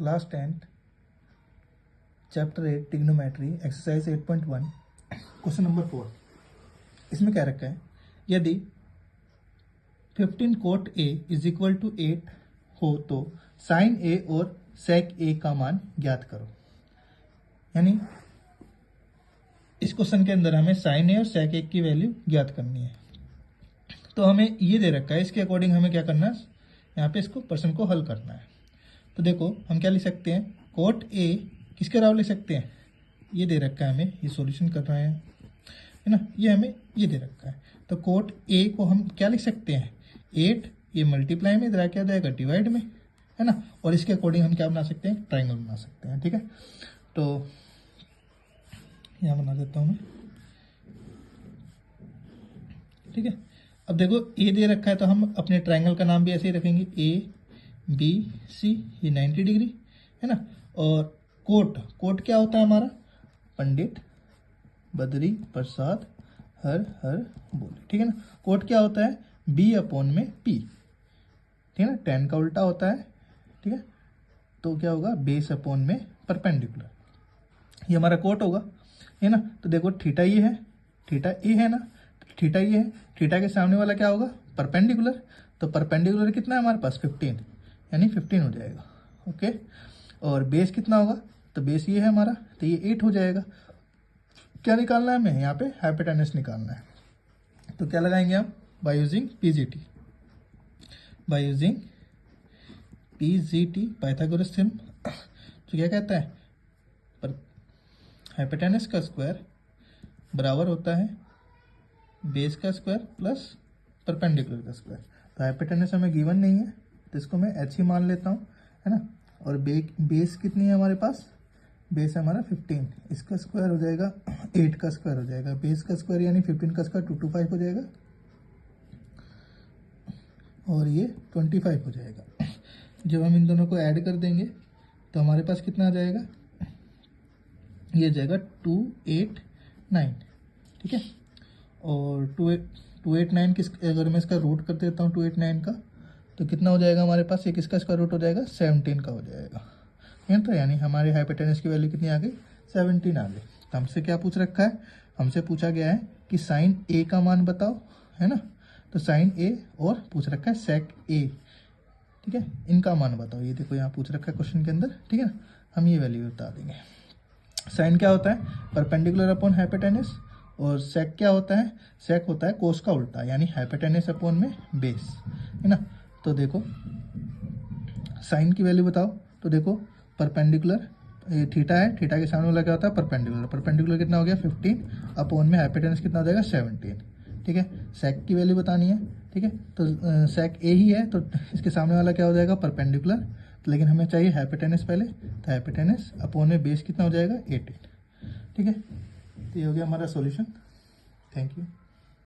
Class 10th chapter 8 trigonometry exercise 8.1 question number 4। इसमें क्या रखा है, यदि 15 cot A is equal to 8 हो तो साइन ए और सेक ए का मान ज्ञात करो। यानी इस क्वेश्चन के अंदर हमें साइन ए और सेक ए की वैल्यू ज्ञात करनी है। तो हमें ये दे रखा है, इसके अकॉर्डिंग हमें क्या करना है, यहाँ पे इसको प्रश्न को हल करना है। तो देखो हम क्या लिख सकते हैं, कोट ए किसके बराबर लिख सकते हैं, ये दे रखा है हमें, ये सॉल्यूशन कर रहे हैं है ना, ये हमें ये दे रखा है। तो कोट ए को हम क्या लिख सकते हैं, 8, ये मल्टीप्लाई में इधर क्या जाएगा डिवाइड में, है ना। और इसके अकॉर्डिंग हम क्या बना सकते हैं, ट्राइंगल बना सकते हैं। ठीक है, तो यहाँ बना देता हूँ मैं। ठीक है, अब देखो ए दे रखा है तो हम अपने ट्राइंगल का नाम भी ऐसे ही रखेंगे, ए बी सी, ये 90 डिग्री है ना। और कोट क्या होता है हमारा, पंडित बद्री प्रसाद हर हर बोले। ठीक है ना, कोट क्या होता है, बी अपॉन में पी। ठीक है ना, 10 का उल्टा होता है। ठीक है, तो क्या होगा, बेस अपॉन में परपेंडिकुलर, ये हमारा कोट होगा है ना। तो देखो थीटा ये है, थीटा ए है ना, थीटा ये है, थीटा के सामने वाला क्या होगा, परपेंडिकुलर। तो परपेंडिकुलर कितना है हमारे पास, 15, यानी 15 हो जाएगा। ओके, और बेस कितना होगा, तो बेस ये है हमारा, तो ये 8 हो जाएगा। क्या निकालना है हमें, यहाँ पे हाइपोटेनस निकालना है। तो क्या लगाएंगे हम, by using PGT, by using PGT Pythagoras theorem. तो क्या कहता है, पर हाइपोटेनस का स्क्वायर बराबर होता है बेस का स्क्वायर प्लस परपेंडिकुलर का स्क्वायर। तो हाइपोटेनस हमें गिवन नहीं है, तो इसको मैं एच ही मान लेता हूँ, है ना। और बेस कितनी है हमारे पास, बेस है हमारा 15, इसका स्क्वायर हो जाएगा 8 का स्क्वायर हो जाएगा, बेस का स्क्वायर यानी 15 का स्क्वायर 225 हो जाएगा, और ये 25 हो जाएगा। जब हम इन दोनों को ऐड कर देंगे तो हमारे पास कितना आ जाएगा, ये जाएगा 289। ठीक है, और 289 किस, अगर मैं इसका रूट कर देता हूँ 289 का, तो कितना हो जाएगा हमारे पास, ये किसका स्क्वायर रूट हो जाएगा, 17 का हो जाएगा। तो यानी हमारे हाइपोटेनस की वैल्यू कितनी आ गई, 17 आ गई। तो हमसे क्या पूछ रखा है, हमसे पूछा गया है कि साइन ए का मान बताओ, है ना। तो साइन ए और पूछ रखा है सेक ए, ठीक है, इनका मान बताओ। ये देखो यहाँ पूछ रखा है क्वेश्चन के अंदर, ठीक है ना, हम ये वैल्यू बता देंगे। साइन क्या होता है, परपेंडिकुलर अपॉन हाइपोटेनस, और सेक क्या होता है, सेक होता है कोस का उल्टा, यानी हाइपोटेनस अपॉन में बेस, है ना। तो देखो साइन की वैल्यू बताओ, तो देखो परपेंडिकुलर ये थीटा है, थीटा के सामने वाला क्या होता है, परपेंडिकुलर। परपेंडिकुलर कितना हो गया 15 अपॉन में हाइपोटेनस कितना हो जाएगा 17। ठीक है, सेक की वैल्यू बतानी है। ठीक है, तो सेक ए ही है, तो इसके सामने वाला क्या हो जाएगा, परपेंडिकुलर। तो लेकिन हमें चाहिए हाइपोटेनस पहले, तो हाइपोटेनस अपॉन में बेस कितना हो जाएगा 18। ठीक है, तो ये हो गया हमारा सॉल्यूशन। Thank you.